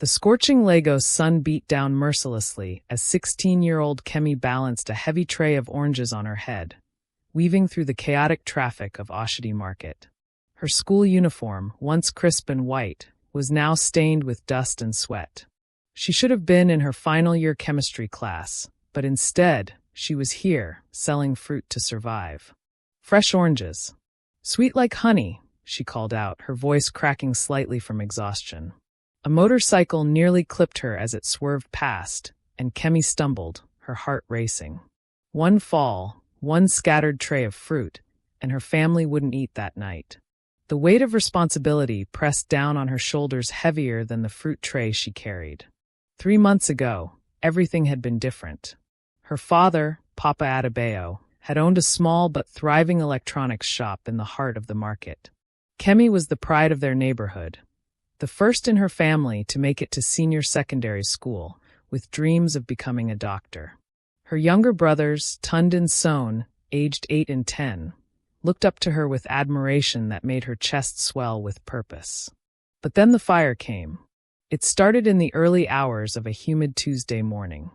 The scorching Lagos sun beat down mercilessly as 16-year-old Kemi balanced a heavy tray of oranges on her head, weaving through the chaotic traffic of Oshodi Market. Her school uniform, once crisp and white, was now stained with dust and sweat. She should have been in her final-year chemistry class, but instead, she was here, selling fruit to survive. Fresh oranges. Sweet like honey, she called out, her voice cracking slightly from exhaustion. A motorcycle nearly clipped her as it swerved past, and Kemi stumbled, her heart racing. One fall, one scattered tray of fruit, and her family wouldn't eat that night. The weight of responsibility pressed down on her shoulders heavier than the fruit tray she carried. 3 months ago, everything had been different. Her father, Papa Adebayo, had owned a small but thriving electronics shop in the heart of the market. Kemi was the pride of their neighborhood, the first in her family to make it to senior secondary school, with dreams of becoming a doctor. Her younger brothers, Tund and Son, aged 8 and 10, looked up to her with admiration that made her chest swell with purpose. But then the fire came. It started in the early hours of a humid Tuesday morning.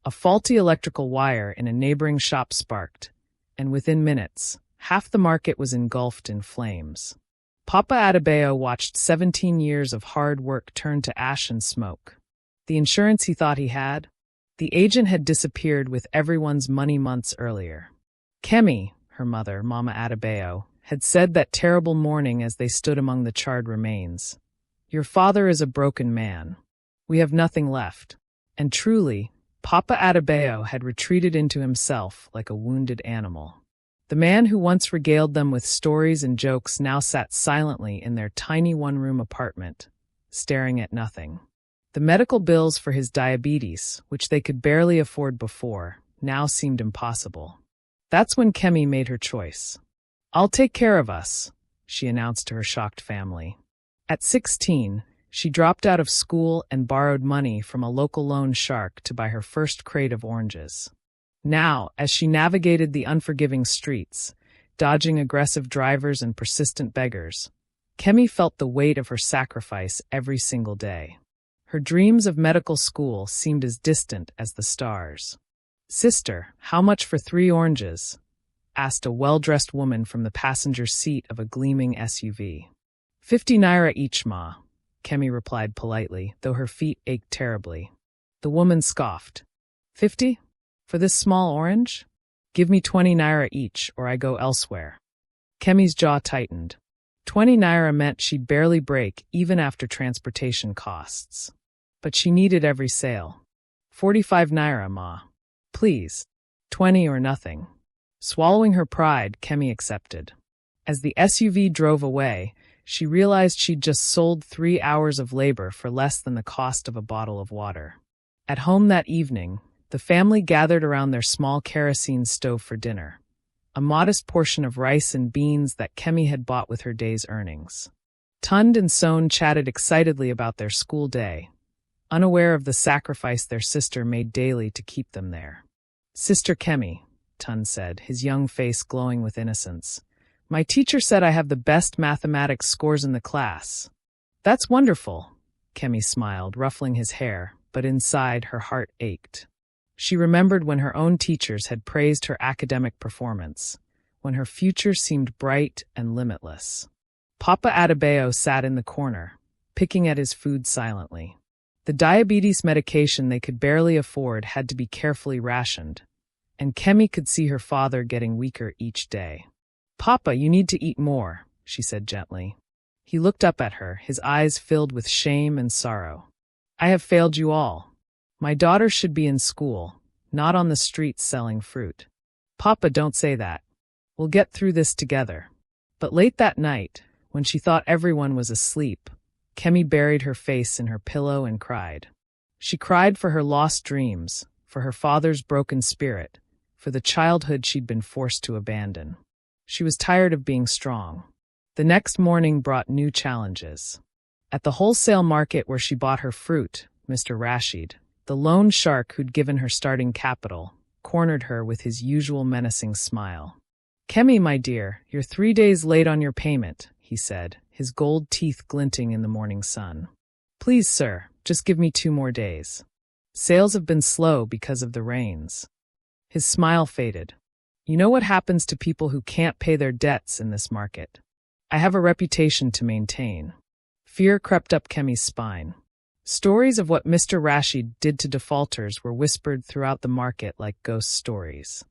A faulty electrical wire in a neighboring shop sparked, and within minutes, half the market was engulfed in flames. Papa Adebayo watched 17 years of hard work turn to ash and smoke. The insurance he thought he had? The agent had disappeared with everyone's money months earlier. Kemi, her mother, Mama Adebayo, had said that terrible morning as they stood among the charred remains. "Your father is a broken man. We have nothing left." And truly, Papa Adebayo had retreated into himself like a wounded animal. The man who once regaled them with stories and jokes now sat silently in their tiny one-room apartment, staring at nothing. The medical bills for his diabetes, which they could barely afford before, now seemed impossible. That's when Kemi made her choice. "I'll take care of us," she announced to her shocked family. At 16, she dropped out of school and borrowed money from a local loan shark to buy her first crate of oranges. Now, as she navigated the unforgiving streets, dodging aggressive drivers and persistent beggars, Kemi felt the weight of her sacrifice every single day. Her dreams of medical school seemed as distant as the stars. "Sister, how much for 3 oranges?" asked a well-dressed woman from the passenger seat of a gleaming SUV. 50 naira each, ma," Kemi replied politely, though her feet ached terribly. The woman scoffed. 50? For this small orange? Give me 20 naira each, or I go elsewhere." Kemi's jaw tightened. 20 naira meant she'd barely break even after transportation costs. But she needed every sale. 45 naira, ma. Please. 20 or nothing. Swallowing her pride, Kemi accepted. As the SUV drove away, she realized she'd just sold 3 hours of labor for less than the cost of a bottle of water. At home that evening, the family gathered around their small kerosene stove for dinner, a modest portion of rice and beans that Kemi had bought with her day's earnings. Tund and Son chatted excitedly about their school day, unaware of the sacrifice their sister made daily to keep them there. "Sister Kemi," Tund said, his young face glowing with innocence, "my teacher said I have the best mathematics scores in the class." "That's wonderful," Kemi smiled, ruffling his hair, but inside her heart ached. She remembered when her own teachers had praised her academic performance, when her future seemed bright and limitless. Papa Adebayo sat in the corner, picking at his food silently. The diabetes medication they could barely afford had to be carefully rationed, and Kemi could see her father getting weaker each day. "Papa, you need to eat more," she said gently. He looked up at her, his eyes filled with shame and sorrow. "I have failed you all. My daughter should be in school, not on the streets selling fruit." "Papa, don't say that. We'll get through this together." But late that night, when she thought everyone was asleep, Kemi buried her face in her pillow and cried. She cried for her lost dreams, for her father's broken spirit, for the childhood she'd been forced to abandon. She was tired of being strong. The next morning brought new challenges. At the wholesale market where she bought her fruit, Mr. Rashid, the loan shark who'd given her starting capital, cornered her with his usual menacing smile. "Kemi, my dear, you're 3 days late on your payment," he said, his gold teeth glinting in the morning sun. "Please, sir," Just give me 2 more days. Sales have been slow because of the rains. His smile faded. You know what happens to people who can't pay their debts in this market? I have a reputation to maintain. Fear crept up Kemi's spine. Stories of what Mr. Rashid did to defaulters were whispered throughout the market like ghost stories.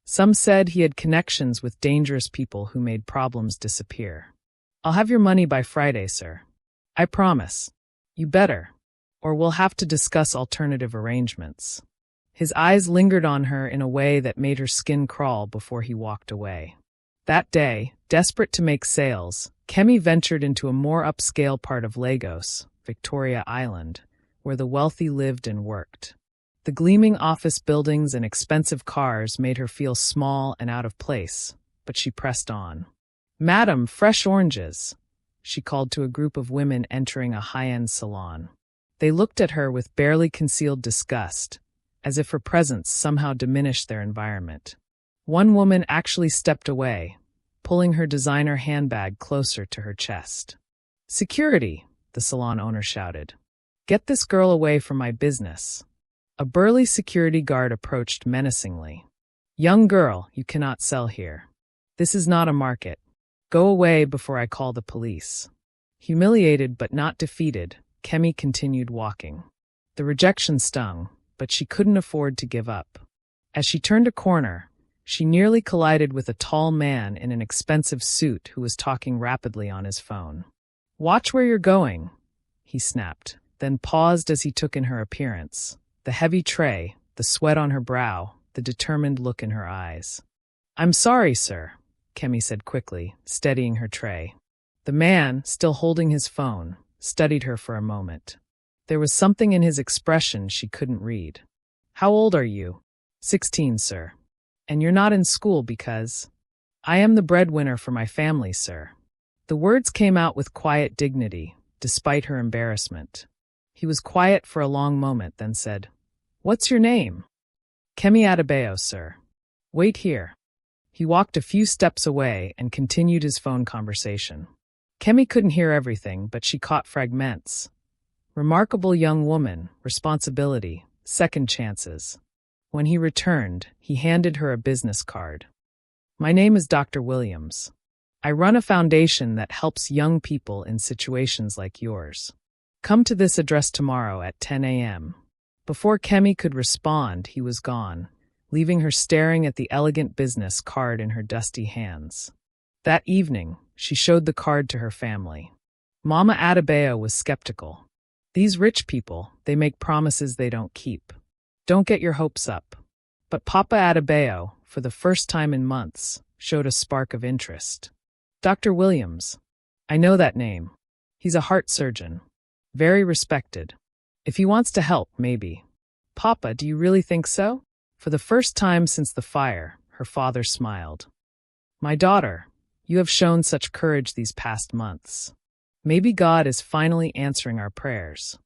Some said he had connections with dangerous people who made problems disappear. I'll have your money by Friday, sir. I promise. You better. Or we'll have to discuss alternative arrangements. His eyes lingered on her in a way that made her skin crawl before he walked away. That day, desperate to make sales, Kemi ventured into a more upscale part of Lagos, Victoria Island, where the wealthy lived and worked. The gleaming office buildings and expensive cars made her feel small and out of place, but she pressed on. "Madam, fresh oranges," she called to a group of women entering a high-end salon. They looked at her with barely concealed disgust, as if her presence somehow diminished their environment. One woman actually stepped away, pulling her designer handbag closer to her chest. "Security," the salon owner shouted. "Get this girl away from my business." A burly security guard approached menacingly. "Young girl, you cannot sell here. This is not a market. Go away before I call the police." Humiliated but not defeated, Kemi continued walking. The rejection stung, but she couldn't afford to give up. As she turned a corner, she nearly collided with a tall man in an expensive suit who was talking rapidly on his phone. "Watch where you're going," he snapped, then paused as he took in her appearance. The heavy tray, the sweat on her brow, the determined look in her eyes. "I'm sorry, sir," Kemi said quickly, steadying her tray. The man, still holding his phone, studied her for a moment. There was something in his expression she couldn't read. "How old are you?" 16, sir. "And you're not in school because—" "I am the breadwinner for my family, sir." The words came out with quiet dignity, despite her embarrassment. He was quiet for a long moment, then said, "What's your name?" "Kemi Adebayo, sir." "Wait here." He walked a few steps away and continued his phone conversation. Kemi couldn't hear everything, but she caught fragments. Remarkable young woman, responsibility, second chances. When he returned, he handed her a business card. "My name is Dr. Williams. I run a foundation that helps young people in situations like yours. Come to this address tomorrow at 10 a.m. Before Kemi could respond, he was gone, leaving her staring at the elegant business card in her dusty hands. That evening, she showed the card to her family. Mama Adebayo was skeptical. These rich people, they make promises they don't keep. Don't get your hopes up. But Papa Adebayo, for the first time in months, showed a spark of interest. "Dr. Williams. I know that name. He's a heart surgeon. Very respected. If he wants to help, maybe." "Papa, do you really think so?" For the first time since the fire, her father smiled. "My daughter, you have shown such courage these past months. Maybe God is finally answering our prayers."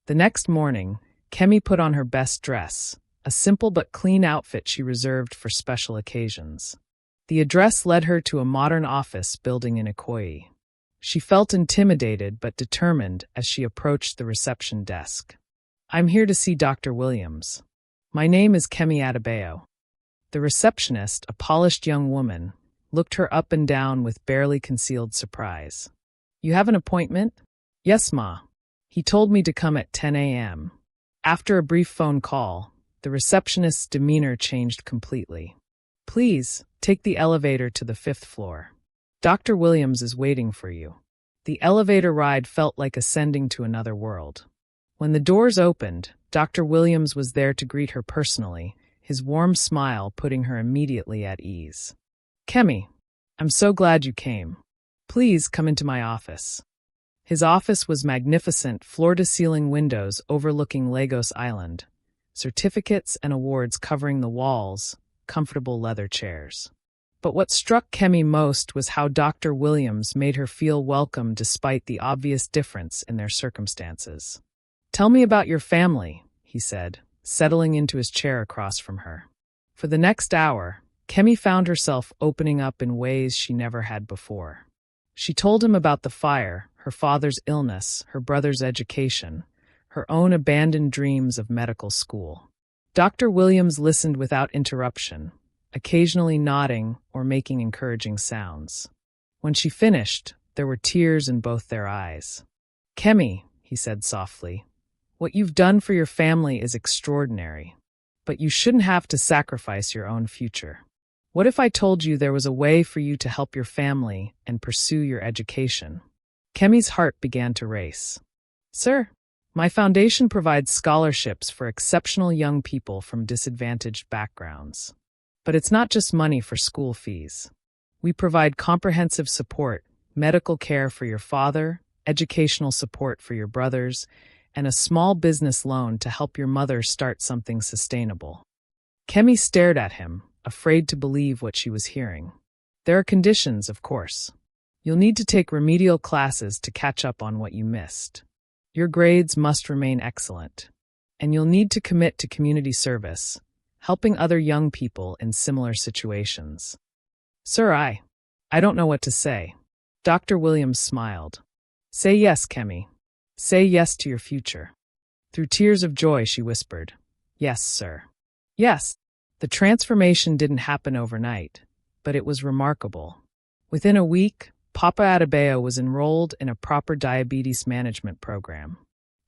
The next morning, Kemi put on her best dress, a simple but clean outfit she reserved for special occasions. The address led her to a modern office building in Ikoyi. She felt intimidated but determined as she approached the reception desk. "I'm here to see Dr. Williams. My name is Kemi Adebayo." The receptionist, a polished young woman, looked her up and down with barely concealed surprise. "You have an appointment?" "Yes, ma. He told me to come at 10 a.m. After a brief phone call, the receptionist's demeanor changed completely. "Please, take the elevator to the 5th floor. Dr. Williams is waiting for you." The elevator ride felt like ascending to another world. When the doors opened, Dr. Williams was there to greet her personally, his warm smile putting her immediately at ease. "Kemi, I'm so glad you came. Please come into my office." His office was magnificent, floor-to-ceiling windows overlooking Lagos Island, certificates and awards covering the walls, comfortable leather chairs. But what struck Kemi most was how Dr. Williams made her feel welcome despite the obvious difference in their circumstances. "Tell me about your family," he said, settling into his chair across from her. For the next hour, Kemi found herself opening up in ways she never had before. She told him about the fire, her father's illness, her brother's education, her own abandoned dreams of medical school. Dr. Williams listened without interruption, occasionally nodding or making encouraging sounds. When she finished, there were tears in both their eyes. "Kemi," he said softly, "what you've done for your family is extraordinary. But you shouldn't have to sacrifice your own future. What if I told you there was a way for you to help your family and pursue your education?" Kemi's heart began to race. "Sir, my foundation provides scholarships for exceptional young people from disadvantaged backgrounds. But it's not just money for school fees. We provide comprehensive support, medical care for your father, educational support for your brothers, and a small business loan to help your mother start something sustainable." Kemi stared at him, afraid to believe what she was hearing. "There are conditions, of course. You'll need to take remedial classes to catch up on what you missed. Your grades must remain excellent. And you'll need to commit to community service, helping other young people in similar situations." "Sir, I don't know what to say." Dr. Williams smiled. "Say yes, Kemi. Say yes to your future." Through tears of joy, she whispered, "Yes, sir." Yes. The transformation didn't happen overnight, but it was remarkable. Within a week, Papa Adebayo was enrolled in a proper diabetes management program.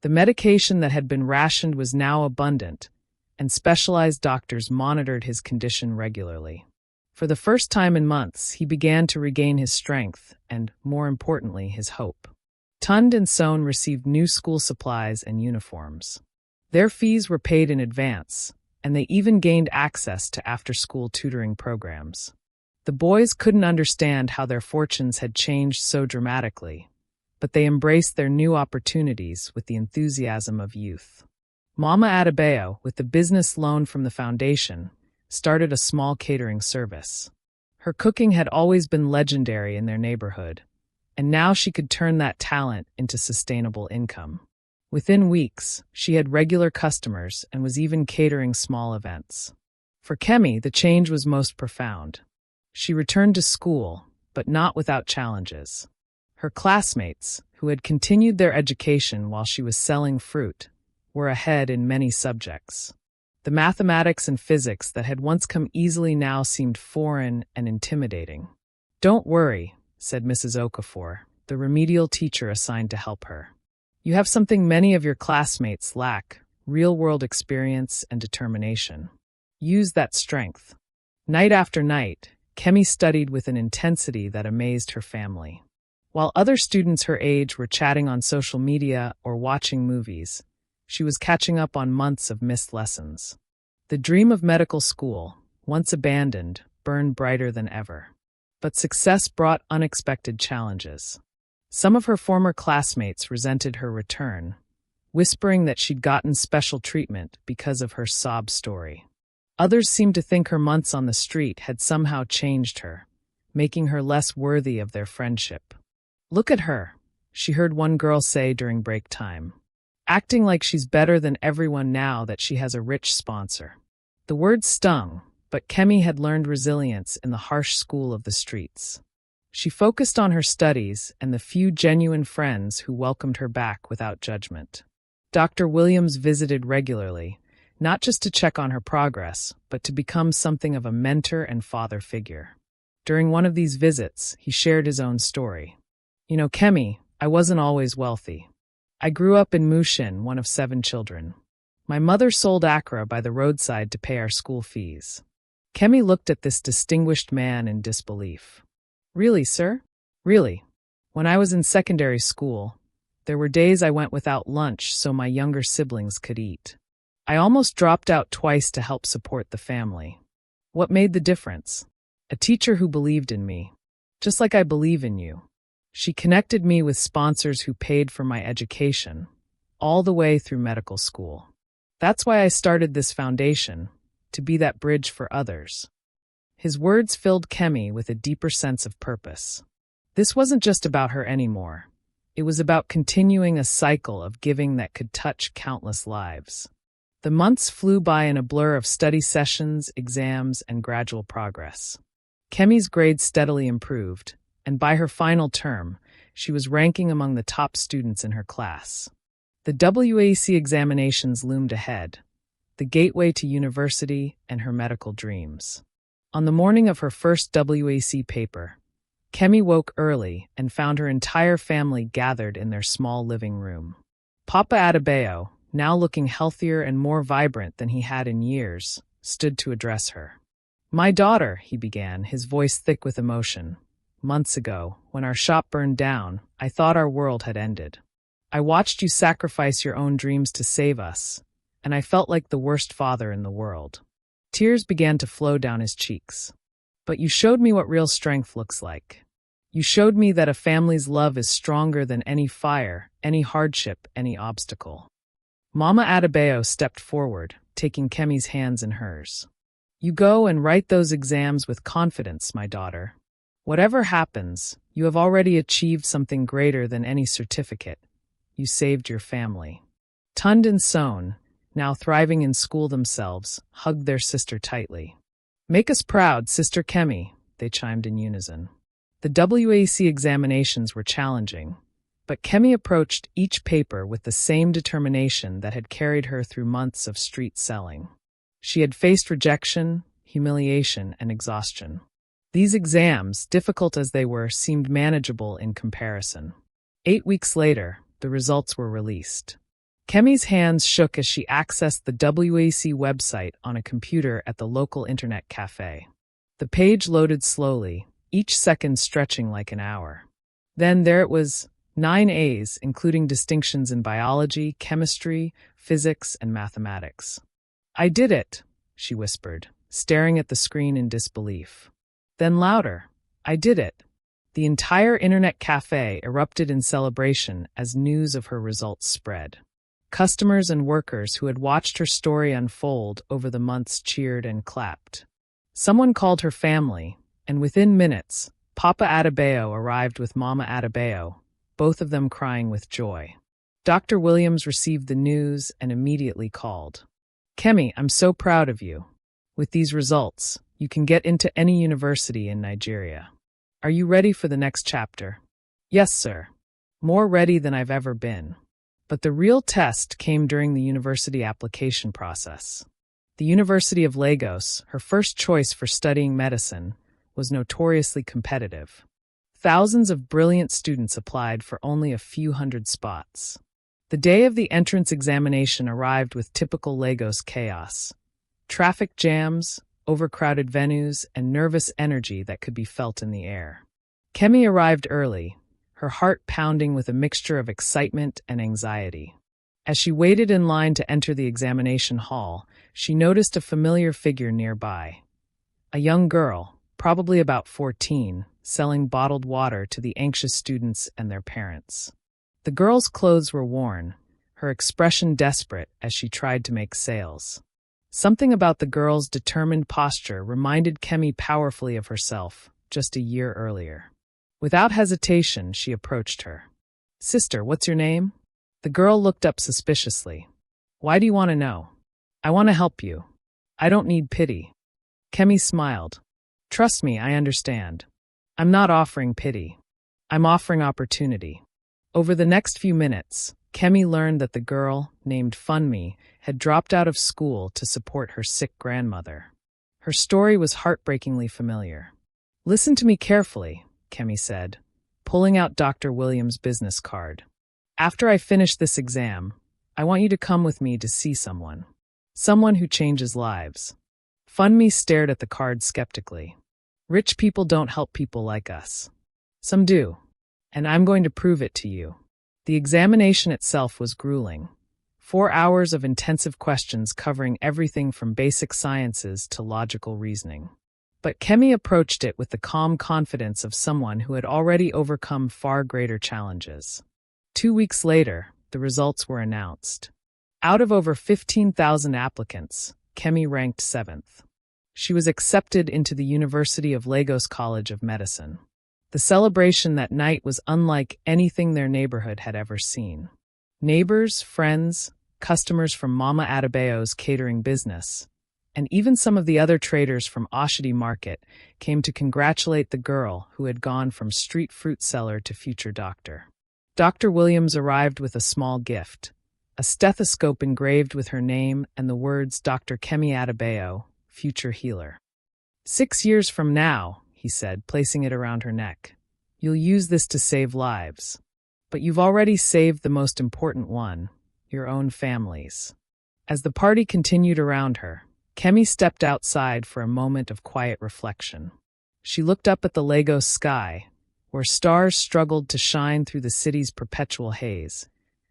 The medication that had been rationed was now abundant, and specialized doctors monitored his condition regularly. For the first time in months, he began to regain his strength and, more importantly, his hope. Tund and Sohn received new school supplies and uniforms. Their fees were paid in advance, and they even gained access to after-school tutoring programs. The boys couldn't understand how their fortunes had changed so dramatically, but they embraced their new opportunities with the enthusiasm of youth. Mama Adebayo, with the business loan from the foundation, started a small catering service. Her cooking had always been legendary in their neighborhood, and now she could turn that talent into sustainable income. Within weeks, she had regular customers and was even catering small events. For Kemi, the change was most profound. She returned to school, but not without challenges. Her classmates, who had continued their education while she was selling fruit, were ahead in many subjects. The mathematics and physics that had once come easily now seemed foreign and intimidating. "Don't worry," said Mrs. Okafor, the remedial teacher assigned to help her. "You have something many of your classmates lack: real-world experience and determination. Use that strength." Night after night, Kemi studied with an intensity that amazed her family. While other students her age were chatting on social media or watching movies, she was catching up on months of missed lessons. The dream of medical school, once abandoned, burned brighter than ever. But success brought unexpected challenges. Some of her former classmates resented her return, whispering that she'd gotten special treatment because of her sob story. Others seemed to think her months on the street had somehow changed her, making her less worthy of their friendship. "Look at her," she heard one girl say during break time, "acting like she's better than everyone now that she has a rich sponsor." The words stung, but Kemi had learned resilience in the harsh school of the streets. She focused on her studies and the few genuine friends who welcomed her back without judgment. Dr. Williams visited regularly, not just to check on her progress, but to become something of a mentor and father figure. During one of these visits, he shared his own story. "You know, Kemi, I wasn't always wealthy. I grew up in Mushin, one of 7 children. My mother sold akra by the roadside to pay our school fees." Kemi looked at this distinguished man in disbelief. "Really, sir? Really? When I was in secondary school, there were days I went without lunch so my younger siblings could eat. I almost dropped out twice to help support the family. What made the difference? A teacher who believed in me, just like I believe in you. She connected me with sponsors who paid for my education, all the way through medical school. That's why I started this foundation, to be that bridge for others." His words filled Kemi with a deeper sense of purpose. This wasn't just about her anymore. It was about continuing a cycle of giving that could touch countless lives. The months flew by in a blur of study sessions, exams, and gradual progress. Kemi's grades steadily improved, and by her final term, she was ranking among the top students in her class. The WAC examinations loomed ahead, the gateway to university and her medical dreams. On the morning of her first WAC paper, Kemi woke early and found her entire family gathered in their small living room. Papa Adebayo, now looking healthier and more vibrant than he had in years, stood to address her. "My daughter," he began, his voice thick with emotion. "Months ago, when our shop burned down, I thought our world had ended. I watched you sacrifice your own dreams to save us, and I felt like the worst father in the world." Tears began to flow down his cheeks. "But you showed me what real strength looks like. You showed me that a family's love is stronger than any fire, any hardship, any obstacle." Mama Adebayo stepped forward, taking Kemi's hands in hers. "You go and write those exams with confidence, my daughter. Whatever happens, you have already achieved something greater than any certificate. You saved your family." Tund and Sohn, now thriving in school themselves, hugged their sister tightly. "Make us proud, Sister Kemi," they chimed in unison. The WAC examinations were challenging, but Kemi approached each paper with the same determination that had carried her through months of street selling. She had faced rejection, humiliation, and exhaustion. These exams, difficult as they were, seemed manageable in comparison. 8 weeks later, the results were released. Kemi's hands shook as she accessed the WAC website on a computer at the local internet cafe. The page loaded slowly, each second stretching like an hour. Then there it was, 9 A's, including distinctions in biology, chemistry, physics, and mathematics. "I did it," she whispered, staring at the screen in disbelief. Then louder, "I did it." The entire internet cafe erupted in celebration as news of her results spread. Customers and workers who had watched her story unfold over the months cheered and clapped. Someone called her family, and within minutes, Papa Adebayo arrived with Mama Adebayo, both of them crying with joy. Dr. Williams received the news and immediately called. "Kemi, I'm so proud of you. With these results, you can get into any university in Nigeria. Are you ready for the next chapter?" "Yes, sir. More ready than I've ever been." But the real test came during the university application process. The University of Lagos, her first choice for studying medicine, was notoriously competitive. Thousands of brilliant students applied for only a few hundred spots. The day of the entrance examination arrived with typical Lagos chaos. Traffic jams, overcrowded venues, and nervous energy that could be felt in the air. Kemi arrived early, her heart pounding with a mixture of excitement and anxiety. As she waited in line to enter the examination hall, she noticed a familiar figure nearby. A young girl, probably about 14, selling bottled water to the anxious students and their parents. The girl's clothes were worn, her expression desperate as she tried to make sales. Something about the girl's determined posture reminded Kemi powerfully of herself, just a year earlier. Without hesitation, she approached her. "Sister, what's your name?" The girl looked up suspiciously. "Why do you want to know?" "I want to help you. I don't need pity." Kemi smiled. "Trust me, I understand. I'm not offering pity. I'm offering opportunity." Over the next few minutes, Kemi learned that the girl, named Funmi, had dropped out of school to support her sick grandmother. Her story was heartbreakingly familiar. "Listen to me carefully," Kemi said, pulling out Dr. Williams' business card. "After I finish this exam, I want you to come with me to see someone. Someone who changes lives." Funmi stared at the card skeptically. "Rich people don't help people like us. Some do. And I'm going to prove it to you." The examination itself was grueling. 4 hours of intensive questions covering everything from basic sciences to logical reasoning. But Kemi approached it with the calm confidence of someone who had already overcome far greater challenges. 2 weeks later, the results were announced. Out of over 15,000 applicants, Kemi ranked 7th. She was accepted into the University of Lagos College of Medicine. The celebration that night was unlike anything their neighborhood had ever seen. Neighbors, friends, customers from Mama Adebayo's catering business, and even some of the other traders from Oshodi Market came to congratulate the girl who had gone from street fruit seller to future doctor. Dr. Williams arrived with a small gift, a stethoscope engraved with her name and the words Dr. Kemi Adebayo, future healer. 6 years from now, he said, placing it around her neck, you'll use this to save lives. But you've already saved the most important one, your own families. As the party continued around her, Kemi stepped outside for a moment of quiet reflection. She looked up at the Lagos sky, where stars struggled to shine through the city's perpetual haze,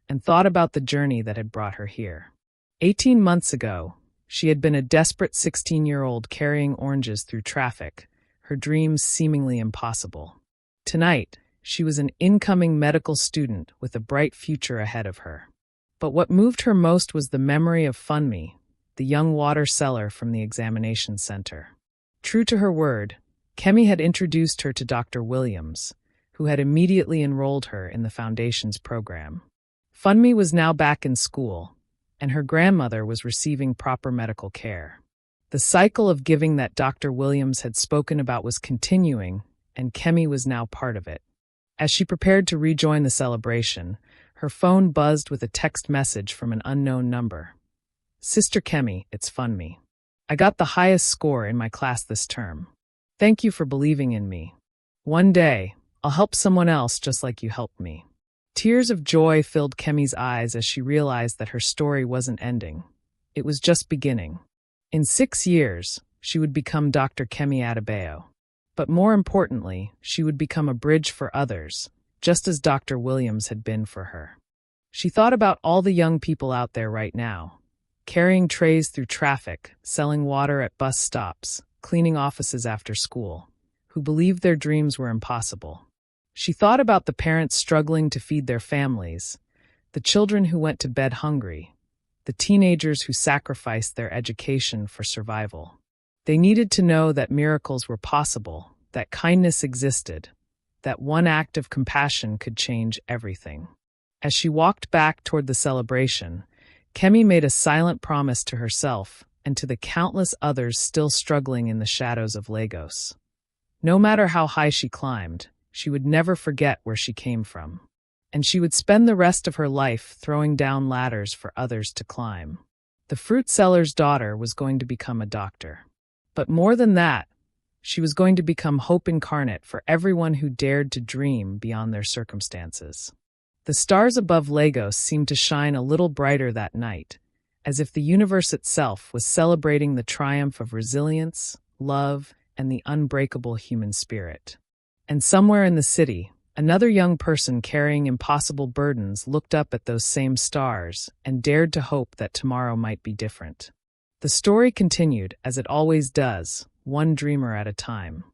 and thought about the journey that had brought her here. 18 months ago, she had been a desperate 16-year-old carrying oranges through traffic, her dreams seemingly impossible. Tonight, she was an incoming medical student with a bright future ahead of her. But what moved her most was the memory of Funmi, the young water seller from the examination center. True to her word, Kemi had introduced her to Dr. Williams, who had immediately enrolled her in the Foundation's program. Funmi was now back in school, and her grandmother was receiving proper medical care. The cycle of giving that Dr. Williams had spoken about was continuing, and Kemi was now part of it. As she prepared to rejoin the celebration, her phone buzzed with a text message from an unknown number. Sister Kemi, it's Funmi. I got the highest score in my class this term. Thank you for believing in me. One day, I'll help someone else just like you helped me. Tears of joy filled Kemi's eyes as she realized that her story wasn't ending. It was just beginning. In 6 years, she would become Dr. Kemi Adebayo. But more importantly, she would become a bridge for others, just as Dr. Williams had been for her. She thought about all the young people out there right now, carrying trays through traffic, selling water at bus stops, cleaning offices after school, who believed their dreams were impossible. She thought about the parents struggling to feed their families, the children who went to bed hungry, the teenagers who sacrificed their education for survival. They needed to know that miracles were possible, that kindness existed, that one act of compassion could change everything. As she walked back toward the celebration, Kemi made a silent promise to herself and to the countless others still struggling in the shadows of Lagos. No matter how high she climbed, she would never forget where she came from. And she would spend the rest of her life throwing down ladders for others to climb. The fruit seller's daughter was going to become a doctor. But more than that, she was going to become hope incarnate for everyone who dared to dream beyond their circumstances. The stars above Lagos seemed to shine a little brighter that night, as if the universe itself was celebrating the triumph of resilience, love, and the unbreakable human spirit. And somewhere in the city, another young person carrying impossible burdens looked up at those same stars and dared to hope that tomorrow might be different. The story continued, as it always does, one dreamer at a time.